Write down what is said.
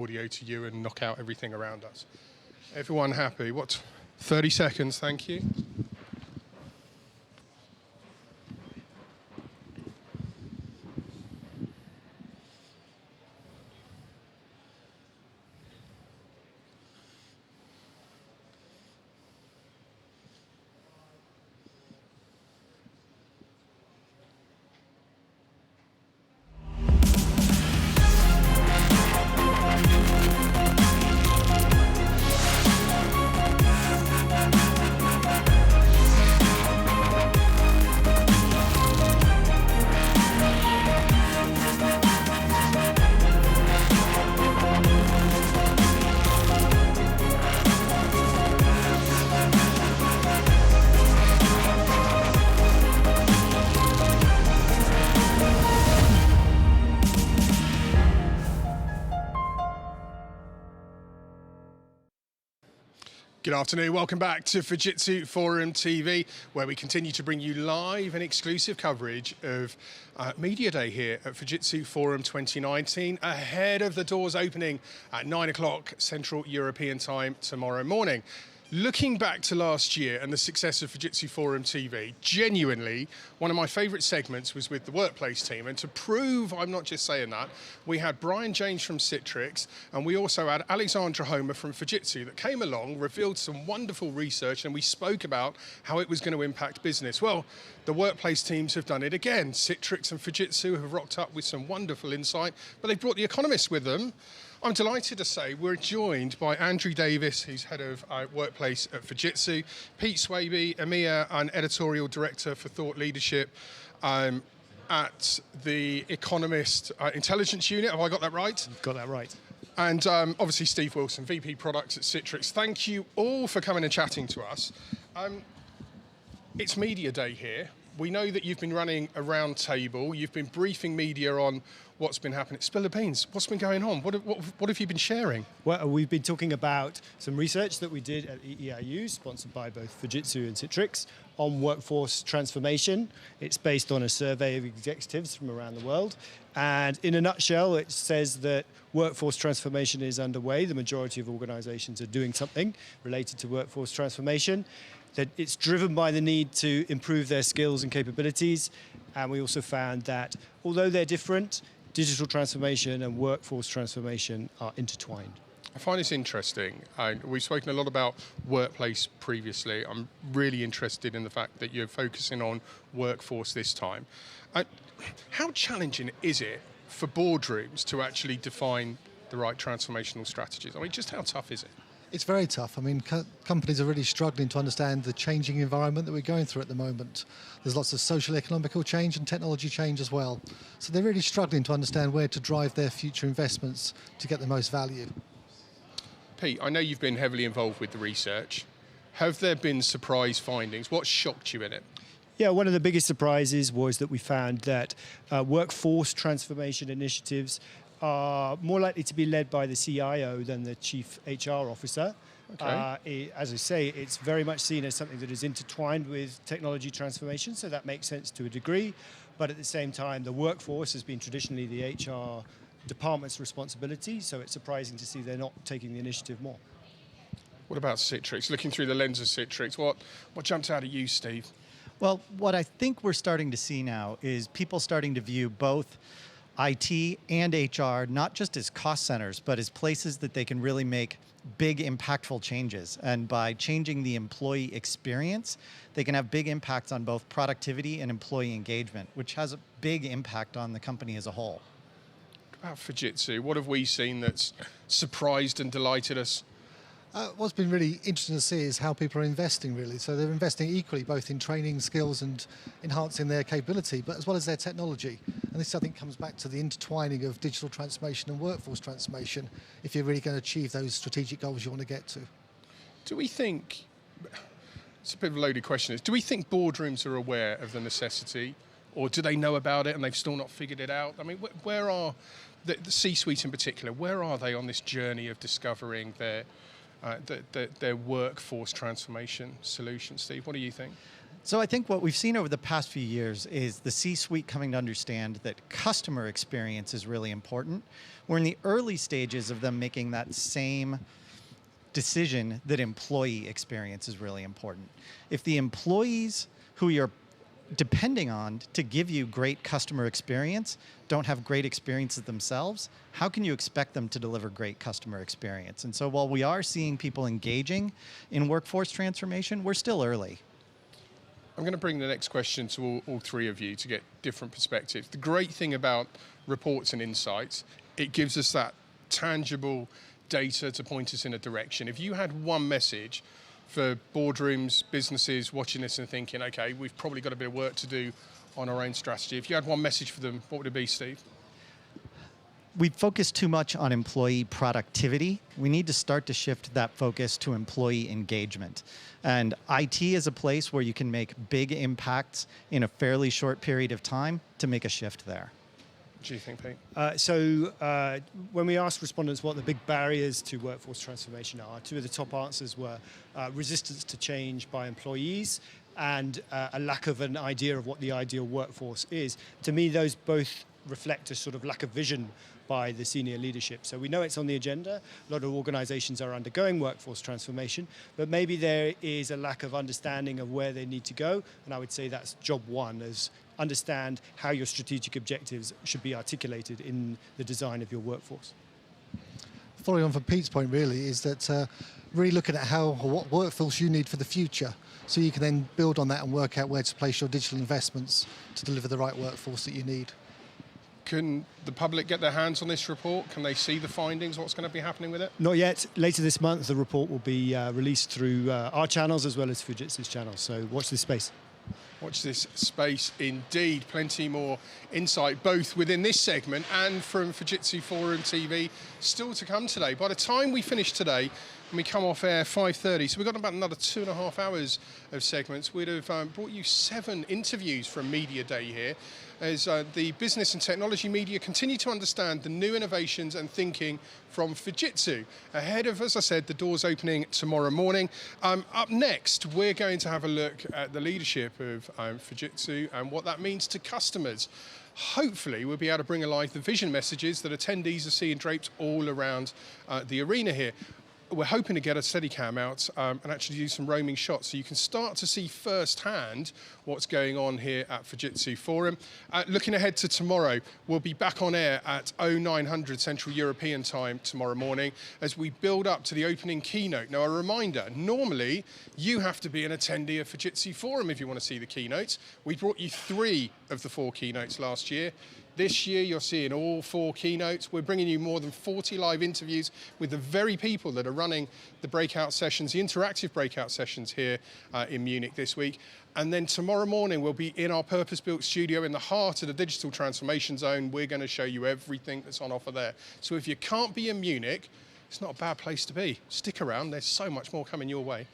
audio to you and knock out everything around us. Everyone happy? What, 30 seconds, thank you. Good afternoon, welcome back to Fujitsu Forum TV, where we continue to bring you live and exclusive coverage of Media Day here at Fujitsu Forum 2019, ahead of the doors opening at 9 o'clock Central European Time tomorrow morning. Looking back to last year and the success of Fujitsu Forum TV, genuinely, one of my favourite segments was with the workplace team. And to prove I'm not just saying that, we had Brian James from Citrix, and we also had Alexandra Homer from Fujitsu that came along, revealed some wonderful research, and we spoke about how it was going to impact business. Well, the workplace teams have done it again. Citrix and Fujitsu have rocked up with some wonderful insight, but they've brought the economists with them. I'm delighted to say we're joined by Andrew Davis, who's head of workplace at Fujitsu, Pete Swabey, EMEA and editorial director for thought leadership at the Economist Intelligence Unit. Have I got that right? You've got that right. And obviously Steve Wilson, VP Products at Citrix. Thank you all for coming and chatting to us. It's Media Day here. We know that you've been running a round table. You've been briefing media on what's been happening. Spill the beans. What's been going on? What have you been sharing? Well, we've been talking about some research that we did at EEIU, sponsored by both Fujitsu and Citrix, on workforce transformation. It's based on a survey of executives from around the world. And in a nutshell, it says that workforce transformation is underway. The majority of organizations are doing something related to workforce transformation. That it's driven by the need to improve their skills and capabilities. And we also found that although they're different, digital transformation and workforce transformation are intertwined. I find this interesting. We've spoken a lot about workplace previously. I'm really interested in the fact that you're focusing on workforce this time. How challenging is it for boardrooms to actually define the right transformational strategies? I mean, just how tough is it? It's very tough. I mean, companies are really struggling to understand the changing environment that we're going through at the moment. There's lots of social, economical change and technology change as well. So they're really struggling to understand where to drive their future investments to get the most value. Pete, I know you've been heavily involved with the research. Have there been surprise findings? What shocked you in it? Yeah, one of the biggest surprises was that we found that workforce transformation initiatives are more likely to be led by the CIO than the chief HR officer. Okay. As I say, it's very much seen as something that is intertwined with technology transformation, so that makes sense to a degree. But at the same time, the workforce has been traditionally the HR department's responsibility, so it's surprising to see they're not taking the initiative more. What about Citrix? Looking through the lens of Citrix, what jumped out at you, Steve? Well, what I think we're starting to see now is people starting to view both IT and HR not just as cost centers, but as places that they can really make big, impactful changes. And by changing the employee experience, they can have big impacts on both productivity and employee engagement, which has a big impact on the company as a whole. What about Fujitsu? What have we seen that's surprised and delighted us? What's been really interesting to see is how people are investing, really. So they're investing equally both in training skills and enhancing their capability, but as well as their technology. And this, I think, comes back to the intertwining of digital transformation and workforce transformation if you're really going to achieve those strategic goals you want to get to. Do we think, it's a bit of a loaded question, do we think boardrooms are aware of the necessity, or do they know about it and they've still not figured it out? I mean, where are the C-suite in particular, where are they on this journey of discovering their workforce transformation solution? Steve, what do you think? So I think what we've seen over the past few years is the C-suite coming to understand that customer experience is really important. We're in the early stages of them making that same decision that employee experience is really important. If the employees who you're depending on to give you great customer experience don't have great experiences themselves, how can you expect them to deliver great customer experience? And so while we are seeing people engaging in workforce transformation, we're still early. I'm going to bring the next question to all three of you to get different perspectives. The great thing about reports and insights, it gives us that tangible data to point us in a direction. If you had one message for boardrooms, businesses watching this and thinking, okay, we've probably got a bit of work to do on our own strategy. If you had one message for them, what would it be, Steve? We focus too much on employee productivity. We need to start to shift that focus to employee engagement. And IT is a place where you can make big impacts in a fairly short period of time to make a shift there. What do you think, Pete? When we asked respondents what the big barriers to workforce transformation are, two of the top answers were resistance to change by employees and a lack of an idea of what the ideal workforce is. To me, those both reflect a sort of lack of vision by the senior leadership. So we know it's on the agenda. A lot of organizations are undergoing workforce transformation, but maybe there is a lack of understanding of where they need to go. And I would say that's job one, is understand how your strategic objectives should be articulated in the design of your workforce. Following on from Pete's point really is that really looking at what workforce you need for the future, so you can then build on that and work out where to place your digital investments to deliver the right workforce that you need. Can the public get their hands on this report? Can they see the findings? What's going to be happening with it? Not yet. Later this month, the report will be released through our channels as well as Fujitsu's channels. So watch this space. Watch this space indeed. Plenty more insight, both within this segment and from Fujitsu Forum TV, still to come today. By the time we finish today, and we come off air 5:30, so we've got about another 2.5 hours of segments. We'd have brought you 7 interviews from Media Day here, as the business and technology media continue to understand the new innovations and thinking from Fujitsu. Ahead of, as I said, the doors opening tomorrow morning. Up next, we're going to have a look at the leadership of Fujitsu and what that means to customers. Hopefully, we'll be able to bring alive the vision messages that attendees are seeing draped all around the arena here. We're hoping to get a Steadicam out and actually do some roaming shots so you can start to see firsthand what's going on here at Fujitsu Forum. Looking ahead to tomorrow, we'll be back on air at 0900 Central European Time tomorrow morning as we build up to the opening keynote. Now, a reminder, normally you have to be an attendee of Fujitsu Forum if you want to see the keynotes. We brought you 3 of the 4 keynotes last year. This year, you're seeing all 4 keynotes. We're bringing you more than 40 live interviews with the very people that are running the breakout sessions, the interactive breakout sessions here in Munich this week. And then tomorrow morning, we'll be in our purpose-built studio in the heart of the digital transformation zone. We're going to show you everything that's on offer there. So if you can't be in Munich, it's not a bad place to be. Stick around. There's so much more coming your way.